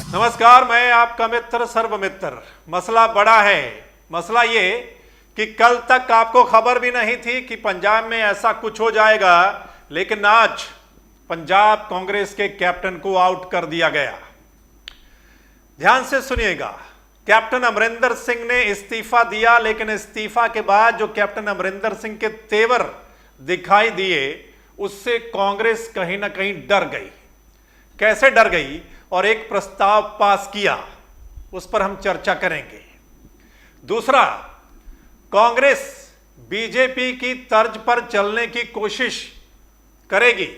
नमस्कार, मैं आपका मित्र सर्वमित्र। मसला बड़ा है। मसला ये कि कल तक आपको खबर भी नहीं थी कि पंजाब में ऐसा कुछ हो जाएगा, लेकिन आज पंजाब कांग्रेस के कैप्टन को आउट कर दिया गया। ध्यान से सुनिएगा, कैप्टन अमरिंदर सिंह ने इस्तीफा दिया, लेकिन इस्तीफा के बाद जो कैप्टन अमरिंदर सिंह के तेवर दिखाई दिए, उससे कांग्रेस कहीं ना कहीं डर गई। कैसे डर गई और एक प्रस्ताव पास किया, उस पर हम चर्चा करेंगे। दूसरा, कांग्रेस बीजेपी की तर्ज पर चलने की कोशिश करेगी।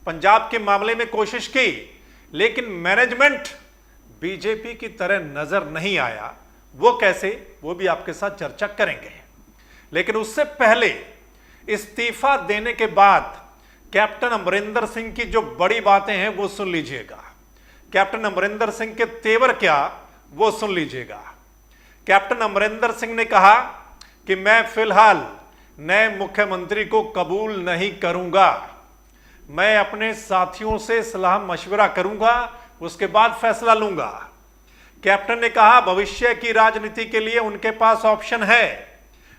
पंजाब के मामले में कोशिश की, लेकिन मैनेजमेंट बीजेपी की तरह नजर नहीं आया। वो कैसे, वो भी आपके साथ चर्चा करेंगे। लेकिन उससे पहले इस्तीफा देने के बाद कैप्टन अमरिंदर सिंह की जो बड़ी बातें हैं वो सुन लीजिएगा। कैप्टन अमरिंदर सिंह के तेवर क्या, वो सुन लीजिएगा। कैप्टन अमरिंदर सिंह ने कहा कि मैं फिलहाल नए मुख्यमंत्री को कबूल नहीं करूंगा, मैं अपने साथियों से सलाह मशवरा करूंगा, उसके बाद फैसला लूंगा। कैप्टन ने कहा भविष्य की राजनीति के लिए उनके पास ऑप्शन है,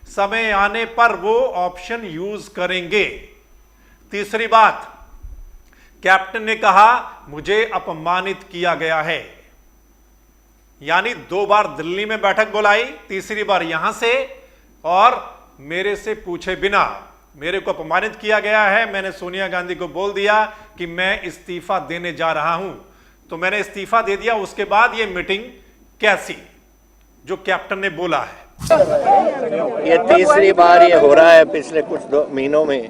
समय आने पर वो ऑप्शन यूज करेंगे। तीसरी बात, कैप्टन ने कहा मुझे अपमानित किया गया है, यानी 2 बार दिल्ली में बैठक बुलाई, तीसरी बार यहां से, और मेरे से पूछे बिना मेरे को अपमानित किया गया है। मैंने सोनिया गांधी को बोल दिया कि मैं इस्तीफा देने जा रहा हूं, तो मैंने इस्तीफा दे दिया। उसके बाद ये मीटिंग कैसी, जो कैप्टन ने बोला है। ये तीसरी बार ये हो रहा है पिछले कुछ महीनों में।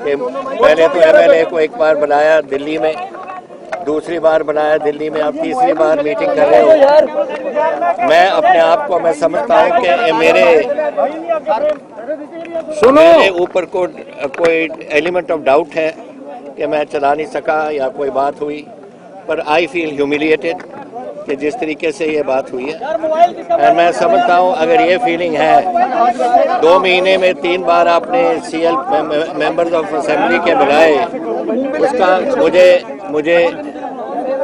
पहले तो एमएलए को एक बार बुलाया दिल्ली में, दूसरी बार बुलाया दिल्ली में, अब तीसरी बार मीटिंग कर रहे हो। मैं अपने आप को मैं समझता हूँ कि मेरे ऊपर कोई एलिमेंट ऑफ डाउट है कि मैं चला नहीं सका या कोई बात हुई, पर आई फील ह्यूमिलिएटेड कि जिस तरीके से ये बात हुई है। और मैं समझता हूँ अगर ये फीलिंग है, 2 महीने में 3 बार आपने सीएल मेंबर्स ऑफ असेंबली के बुलाए, उसका मुझे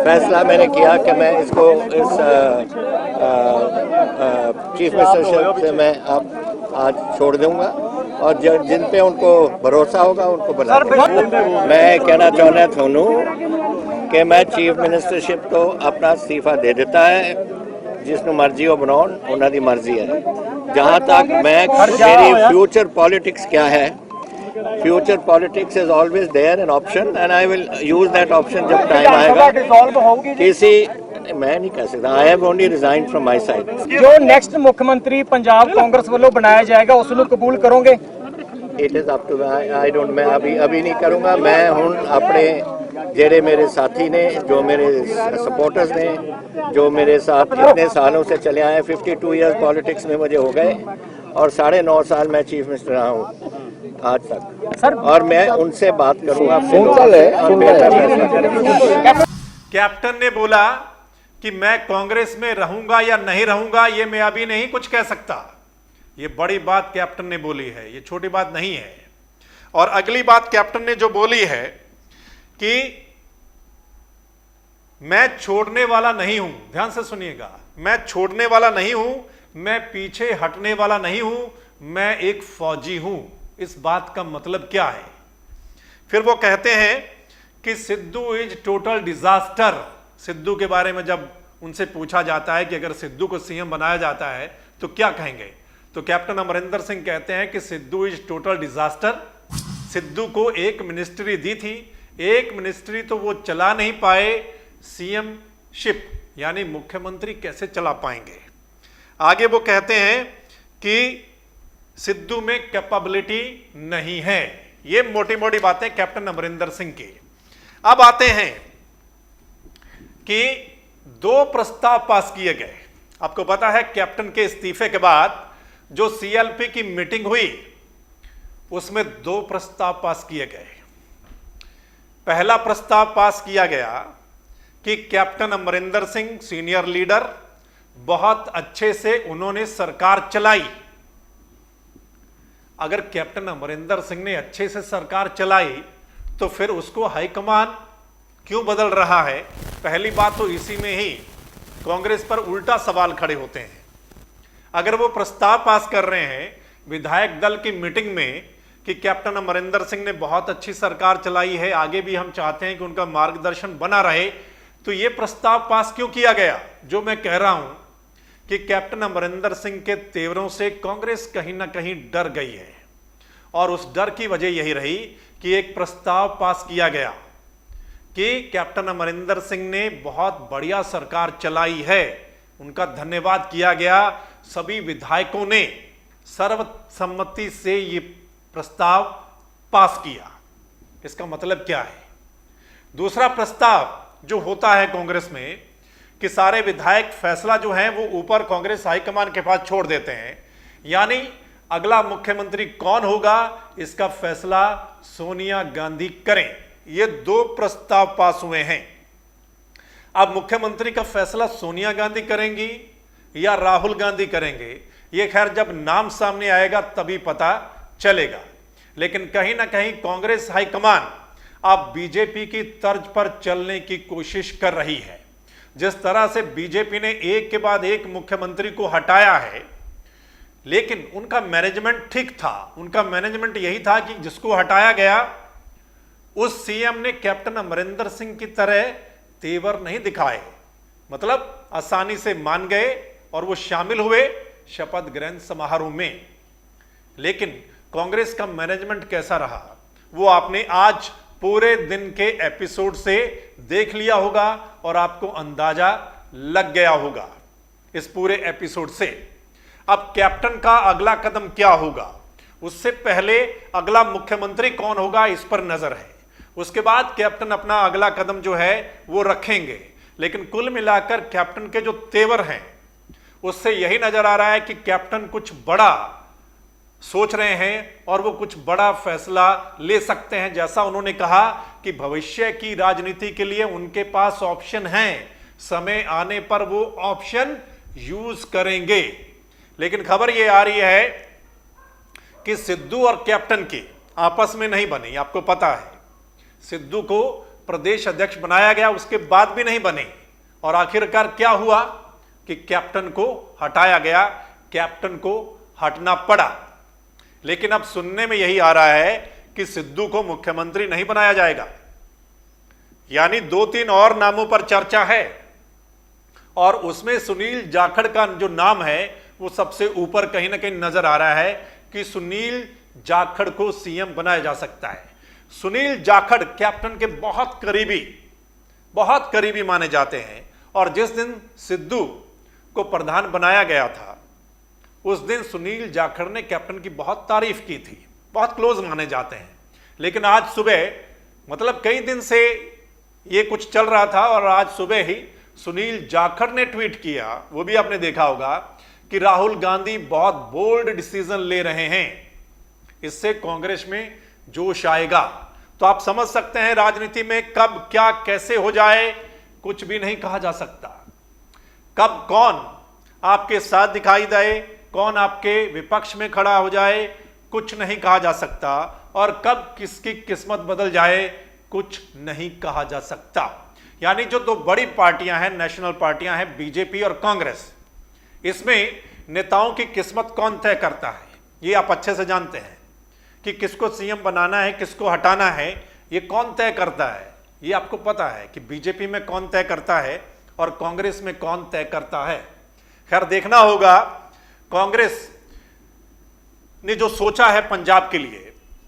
फैसला मैंने किया कि मैं इसको इस चीफ मिनिस्टरशिप से मैं अब आज छोड़ दूंगा, और जिन पे उनको भरोसा होगा उनको बुला। मैं कहना चाहना थानू कि मैं चीफ मिनिस्टरशिप तो अपना इस्तीफा दे देता है, जिसनु मर्जी हो बनाओ, उन्होंने मर्जी है। जहाँ तक मेरी फ्यूचर पॉलिटिक्स क्या है, future politics is always there an option and I will use that option जब टाइम आएगा। किसी मैं नहीं कह सकता, I have only resigned from my side. जो नेक्स्ट मुख्यमंत्री पंजाब कांग्रेस वालों बनाया जाएगा, उसको कबूल करोगे? It is up to I don't, मैं अभी नहीं करूँगा। मैं हूँ अपने जेड़े मेरे साथी ने, जो मेरे सपोर्टर्स ने, जो मेरे साथ इतने सालों से चले आए, 52 ईयर्स पॉलिटिक्स में मुझे हो गए, और 9.5 साल मैं चीफ मिनिस्टर रहा हूँ आज तक, और मैं उनसे बात करूँगा। कैप्टन ने बोला कि मैं कांग्रेस में रहूंगा या नहीं रहूंगा, ये मैं अभी नहीं कुछ कह सकता। ये बड़ी बात कैप्टन ने बोली है, ये छोटी बात नहीं है। और अगली बात कैप्टन ने जो बोली है कि मैं छोड़ने वाला नहीं हूं, ध्यान से सुनिएगा, मैं छोड़ने वाला नहीं हूं, मैं पीछे हटने वाला नहीं हूं, मैं एक फौजी हूं। इस बात का मतलब क्या है? फिर वो कहते हैं कि Sidhu is total disaster. Sidhu के बारे में जब उनसे पूछा जाता है कि अगर सिद्धू को सीएम बनाया जाता है तो क्या कहेंगे, तो कैप्टन अमरिंदर सिंह कहते हैं कि Sidhu is total disaster. Sidhu को एक मिनिस्ट्री दी थी, एक मिनिस्ट्री तो वो चला नहीं पाए, सीएम शिप यानी मुख्यमंत्री कैसे चला पाएंगे। आगे वो कहते हैं कि सिद्धू में कैपेबिलिटी नहीं है। ये मोटी मोटी बातें कैप्टन अमरिंदर सिंह की। अब आते हैं कि 2 प्रस्ताव पास किए गए। आपको पता है कैप्टन के इस्तीफे के बाद जो सीएलपी की मीटिंग हुई, उसमें 2 प्रस्ताव पास किए गए। पहला प्रस्ताव पास किया गया कि captain Amarinder Singh senior leader, बहुत अच्छे से उन्होंने सरकार चलाई। अगर कैप्टन अमरिंदर सिंह ने अच्छे से सरकार चलाई तो फिर उसको हाईकमान क्यों बदल रहा है? पहली बात तो इसी में ही कांग्रेस पर उल्टा सवाल खड़े होते हैं। अगर वो प्रस्ताव पास कर रहे हैं विधायक दल की मीटिंग में कि कैप्टन अमरिंदर सिंह ने बहुत अच्छी सरकार चलाई है, आगे भी हम चाहते हैं कि उनका मार्गदर्शन बना रहे, तो ये प्रस्ताव पास क्यों किया गया? जो मैं कह रहा हूं कि कैप्टन अमरिंदर सिंह के तेवरों से कांग्रेस कहीं ना कहीं डर गई है और उस डर की वजह यही रही कि एक प्रस्ताव पास किया गया कि कैप्टन अमरिंदर सिंह ने बहुत बढ़िया सरकार चलाई है, उनका धन्यवाद किया गया। सभी विधायकों ने सर्वसम्मति से ये प्रस्ताव पास किया। इसका मतलब क्या है? दूसरा प्रस्ताव जो होता है कांग्रेस में कि सारे विधायक फैसला जो है वो ऊपर कांग्रेस हाईकमान के पास छोड़ देते हैं, यानी अगला मुख्यमंत्री कौन होगा इसका फैसला सोनिया गांधी करें। ये दो प्रस्ताव पास हुए हैं। अब मुख्यमंत्री का फैसला सोनिया गांधी करेंगी या राहुल गांधी करेंगे, ये खैर जब नाम सामने आएगा तभी पता चलेगा। लेकिन कहीं ना कहीं कांग्रेस हाईकमान अब बीजेपी की तर्ज पर चलने की कोशिश कर रही है। जिस तरह से बीजेपी ने एक के बाद एक मुख्यमंत्री को हटाया है, लेकिन उनका मैनेजमेंट ठीक था। उनका मैनेजमेंट यही था कि जिसको हटाया गया उस सीएम ने कैप्टन अमरिंदर सिंह की तरह तेवर नहीं दिखाए, मतलब आसानी से मान गए और वो शामिल हुए शपथ ग्रहण समारोह में। लेकिन कांग्रेस का मैनेजमेंट कैसा रहा वो आपने आज पूरे दिन के एपिसोड से देख लिया होगा और आपको अंदाजा लग गया होगा इस पूरे एपिसोड से। अब कैप्टन का अगला कदम क्या होगा, उससे पहले अगला मुख्यमंत्री कौन होगा इस पर नजर है। उसके बाद कैप्टन अपना अगला कदम जो है वो रखेंगे। लेकिन कुल मिलाकर कैप्टन के जो तेवर हैं उससे यही नजर आ रहा है कि कैप्टन कुछ बड़ा सोच रहे हैं और वो कुछ बड़ा फैसला ले सकते हैं। जैसा उन्होंने कहा कि भविष्य की राजनीति के लिए उनके पास ऑप्शन हैं, समय आने पर वो ऑप्शन यूज करेंगे। लेकिन खबर ये आ रही है कि सिद्धू और कैप्टन की आपस में नहीं बनी। आपको पता है सिद्धू को प्रदेश अध्यक्ष बनाया गया, उसके बाद भी नहीं बने और आखिरकार क्या हुआ कि कैप्टन को हटाया गया, कैप्टन को हटना पड़ा। लेकिन अब सुनने में यही आ रहा है कि सिद्धू को मुख्यमंत्री नहीं बनाया जाएगा, यानी 2-3 और नामों पर चर्चा है और उसमें सुनील जाखड़ का जो नाम है वो सबसे ऊपर कहीं ना कहीं नजर आ रहा है कि सुनील जाखड़ को सीएम बनाया जा सकता है। सुनील जाखड़ कैप्टन के बहुत करीबी माने जाते हैं और जिस दिन सिद्धू को प्रधान बनाया गया था उस दिन सुनील जाखड़ ने कैप्टन की बहुत तारीफ की थी, बहुत क्लोज माने जाते हैं। लेकिन आज सुबह, मतलब कई दिन से ये कुछ चल रहा था और आज सुबह ही सुनील जाखड़ ने ट्वीट किया, वो भी आपने देखा होगा कि राहुल गांधी बहुत बोल्ड डिसीजन ले रहे हैं, इससे कांग्रेस में जोश आएगा। तो आप समझ सकते हैं राजनीति में कब क्या कैसे हो जाए कुछ भी नहीं कहा जा सकता। कब कौन आपके साथ दिखाई दे, कौन आपके विपक्ष में खड़ा हो जाए कुछ नहीं कहा जा सकता और कब किसकी किस्मत बदल जाए कुछ नहीं कहा जा सकता। यानी जो दो बड़ी पार्टियां हैं, नेशनल पार्टियां हैं बीजेपी और कांग्रेस, इसमें नेताओं की किस्मत कौन तय करता है ये आप अच्छे से जानते हैं कि किसको सीएम बनाना है, किसको हटाना है, ये कौन तय करता है। ये आपको पता है कि बीजेपी में कौन तय करता है और कांग्रेस में कौन तय करता है। खैर देखना होगा कांग्रेस ने जो सोचा है पंजाब के लिए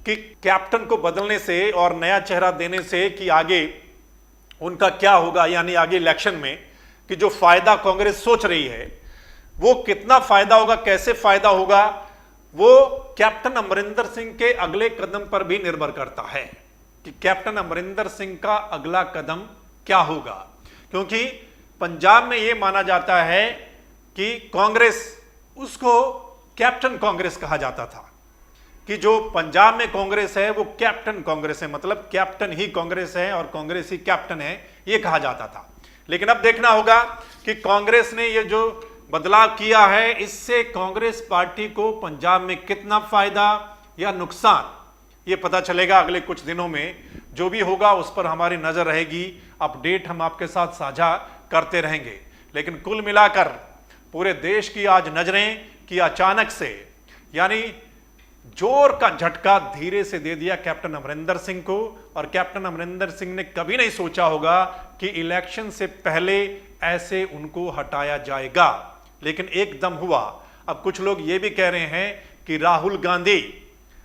कि कैप्टन को बदलने से और नया चेहरा देने से कि आगे उनका क्या होगा, यानी आगे इलेक्शन में कि जो फायदा कांग्रेस सोच रही है वो कितना फायदा होगा, कैसे फायदा होगा, वो कैप्टन अमरिंदर सिंह के अगले कदम पर भी निर्भर करता है कि कैप्टन अमरिंदर सिंह का अगला कदम क्या होगा। क्योंकि पंजाब में यह माना जाता है कि कांग्रेस, उसको कैप्टन कांग्रेस कहा जाता था कि जो पंजाब में कांग्रेस है वो कैप्टन कांग्रेस है, मतलब कैप्टन ही कांग्रेस है और कांग्रेस ही कैप्टन है, ये कहा जाता था। लेकिन अब देखना होगा कि कांग्रेस ने ये जो बदलाव किया है इससे कांग्रेस पार्टी को पंजाब में कितना फायदा या नुकसान, ये पता चलेगा अगले कुछ दिनों में। जो भी होगा उस पर हमारी नजर रहेगी, अपडेट हम आपके साथ साझा करते रहेंगे। लेकिन कुल मिलाकर पूरे देश की आज नजरें कि अचानक से यानी जोर का झटका धीरे से दे दिया कैप्टन अमरिंदर सिंह को, और कैप्टन अमरिंदर सिंह ने कभी नहीं सोचा होगा कि इलेक्शन से पहले ऐसे उनको हटाया जाएगा, लेकिन एकदम हुआ। अब कुछ लोग ये भी कह रहे हैं कि राहुल गांधी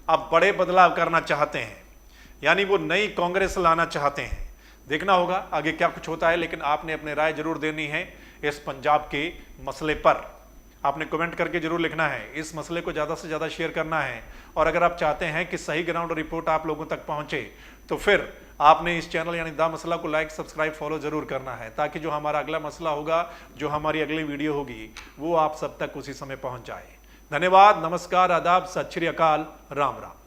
अब बड़े बदलाव करना चाहते हैं, यानी वो नई कांग्रेस लाना चाहते हैं। देखना होगा आगे क्या कुछ होता है, लेकिन आपने अपनी राय जरूर देनी है इस पंजाब के मसले पर। आपने कमेंट करके जरूर लिखना है, इस मसले को ज़्यादा से ज़्यादा शेयर करना है, और अगर आप चाहते हैं कि सही ग्राउंड रिपोर्ट आप लोगों तक पहुंचे तो फिर आपने इस चैनल यानी द मसला को लाइक, सब्सक्राइब, फॉलो जरूर करना है, ताकि जो हमारा अगला मसला होगा, जो हमारी अगली वीडियो होगी, वो आप सब तक उसी समय पहुंच जाए। धन्यवाद, नमस्कार, आदाब, सत श्री अकाल, राम राम।